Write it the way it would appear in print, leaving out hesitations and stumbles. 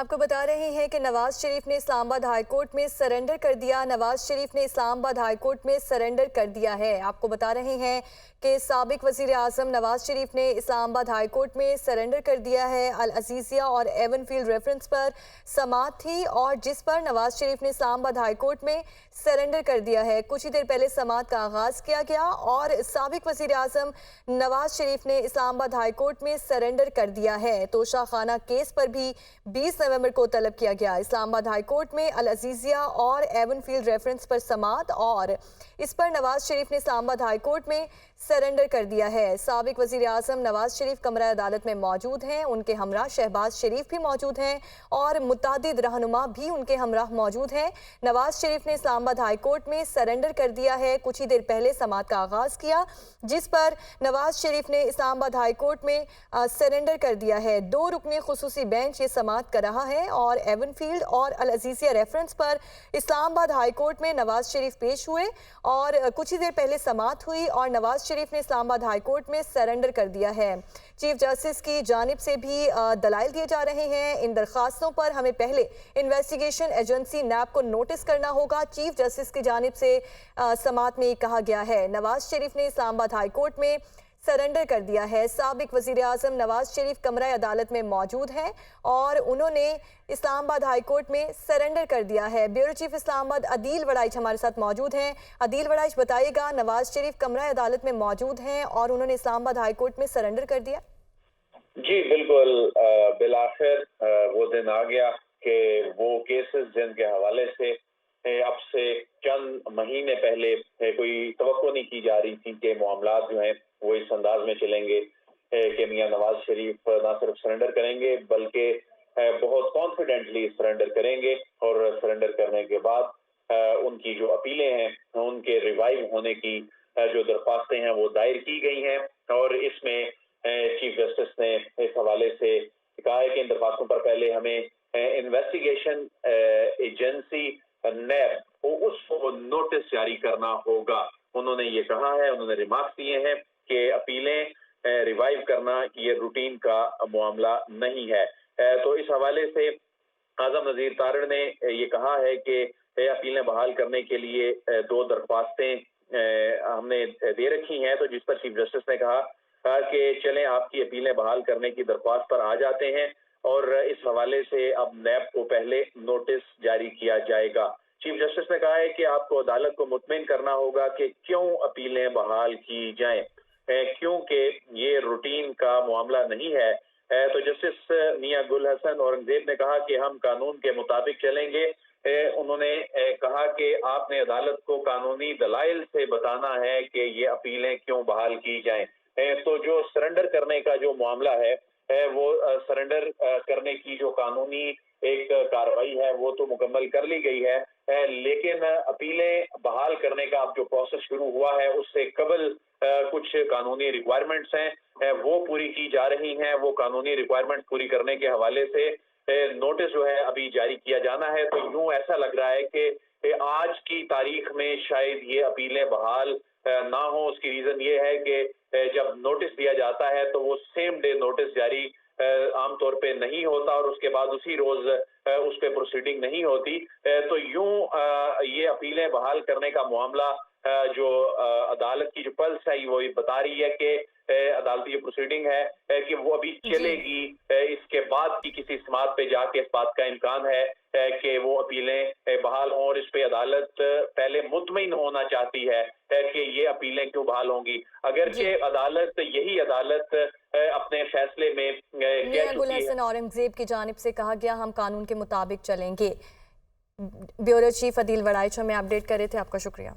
आपको बता रहे हैं कि नवाज शरीफ ने इस्लामाबाद हाई कोर्ट में सरेंडर कर दिया। नवाज शरीफ ने इस्लामाबाद हाई कोर्ट में सरेंडर कर दिया है। आपको बता रहे हैं कि साबिक वज़ीर आज़म नवाज शरीफ ने इस्लामाबाद हाई कोर्ट में सरेंडर कर दिया है। अल अजीज़िया और एवनफील्ड रेफरेंस पर समाअत थी और जिस पर नवाज शरीफ ने इस्लामाबाद हाई कोर्ट में सरेंडर कर दिया है। कुछ ही देर पहले समाअत का आगाज़ किया गया और साबिक वज़ीर आज़म नवाज शरीफ ने इस्लामाबाद हाई कोर्ट में सरेंडर कर दिया है। तोशा खाना केस पर भी 20 नवंबर को तलब किया गया। इस्लामाबाद हाई कोर्ट में अल अजीज़िया और एवनफील्ड रेफरेंस पर समाअत और इस पर नवाज शरीफ ने इस्लामाबाद हाई कोर्ट में सरेंडर कर दिया है। साबिक वज़ीर आज़म नवाज शरीफ कमरा अदालत में मौजूद हैं। उनके हमरा शहबाज शरीफ भी मौजूद हैं और मुतादिद रहनुमा भी उनके हमरा मौजूद हैं। नवाज शरीफ ने इस्लामाबाद हाई कोर्ट में सरेंडर कर दिया है। कुछ ही देर पहले समाअत का आगाज़ किया जिस पर नवाज शरीफ ने इस्लामाबाद हाई कोर्ट में सरेंडर कर दिया है। 2 रुकनी खुसूसी बेंच ये समाअत कर रहा है और एवनफील्ड और अल अजीज़िया रेफरेंस पर इस्लामाबाद हाई कोर्ट में नवाज शरीफ पेश हुए और कुछ ही देर पहले समाअत हुई और नवाज शरीफ ने इस्लामाबाद हाई कोर्ट में सरेंडर कर दिया है। चीफ जस्टिस की जानिब से भी दलाइल दिए जा रहे हैं। इन दरखास्तों पर हमें पहले इन्वेस्टिगेशन एजेंसी नैब को नोटिस करना होगा। चीफ जस्टिस की जानिब से समाअत में कहा गया है। नवाज शरीफ ने इस्लामाबाद हाई कोर्ट में सरेंडर कर दिया है। साबिक वज़ीर आज़म नवाज शरीफ कमरा अदालत में मौजूद हैं और उन्होंने इस्लामाबाद हाई कोर्ट में सरेंडर कर दिया है। ब्यूरो चीफ इस्लामाबाद अदील वड़ाइच हमारे साथ मौजूद हैं। अदील वड़ाइच, बताइएगा, नवाज शरीफ कमरा अदालत में मौजूद हैं और उन्होंने इस्लामाबाद हाई कोर्ट में सरेंडर कर दिया। जी बिल्कुल, बिलाखिर वो दिन आ गया कि वो केसेस जिनके हवाले से अब से चंद महीने पहले कोई तवक्को नहीं की जा रही थी कि मामलात जो हैं वो इस अंदाज में चलेंगे कि मियां नवाज शरीफ ना सिर्फ सरेंडर करेंगे बल्कि बहुत कॉन्फिडेंटली सरेंडर करेंगे और सरेंडर करने के बाद उनकी जो अपीलें हैं उनके रिवाइव होने की जो दरख्वास्तें हैं वो दायर की गई हैं और इसमें चीफ जस्टिस ने इस हवाले से कहा है कि इन दरख्वास्तों पर पहले हमें इन्वेस्टिगेशन एजेंसी नैब उसको नोटिस जारी करना होगा। उन्होंने ये कहा है, उन्होंने रिमार्क्स दिए हैं कि अपीलें रिवाइव करना ये रूटीन का मामला नहीं है। तो इस हवाले से आजम नज़ीर तारड़ ने ये कहा है कि अपीलें बहाल करने के लिए 2 दरख्वास्तें हमने दे रखी हैं। तो जिस पर चीफ जस्टिस ने कहा कि चलें आपकी अपीलें बहाल करने की दरख्वास्त पर आ जाते हैं और इस हवाले से अब नैब को पहले नोटिस जारी किया जाएगा। चीफ जस्टिस ने कहा है कि आपको अदालत को मुतमिन करना होगा कि क्यों अपीलें बहाल की जाएं, क्योंकि ये रूटीन का मामला नहीं है। तो जस्टिस मियां गुल हसन औरंगजेब ने कहा कि हम कानून के मुताबिक चलेंगे। उन्होंने कहा कि आपने अदालत को कानूनी दलाइल से बताना है कि ये अपीलें क्यों बहाल की जाएं। तो जो सरेंडर करने का जो मामला है वो सरेंडर करने की जो कानूनी एक कार्रवाई है वो तो मुकम्मल कर ली गई है, लेकिन अपीलें बहाल करने का अब जो प्रोसेस शुरू हुआ है उससे कबल कुछ कानूनी रिक्वायरमेंट्स हैं वो पूरी की जा रही हैं। वो कानूनी रिक्वायरमेंट पूरी करने के हवाले से नोटिस जो है अभी जारी किया जाना है। तो यूं ऐसा लग रहा है कि आज की तारीख में शायद ये अपीलें बहाल ना हो। उसकी रीजन ये है कि जब नोटिस दिया जाता है तो वो सेम डे नोटिस जारी आमतौर पे नहीं होता और उसके बाद उसी रोज उस पर प्रोसीडिंग नहीं होती। तो यूं ये अपीलें बहाल करने का मामला जो अदालत की जो पल्स है वो बता रही है कि अदालती जो प्रोसीडिंग है कि वो अभी चलेगी। इसके बाद की किसी समाअत पे जाके इस बात का इम्कान है कि वो अपीलें बहाल हों और इस पे अदालत पहले मुतमईन होना चाहती है कि ये अपीलें क्यों बहाल होंगी। अगर कि अदालत यही अदालत अपने फैसले में कह गुल चुकी है। हसन औरंगजेब की जानिब से कहा गया हम कानून के मुताबिक चलेंगे। ब्यूरो चीफ अदील वड़ाइच हमें अपडेट कर रहे थे। आपका शुक्रिया।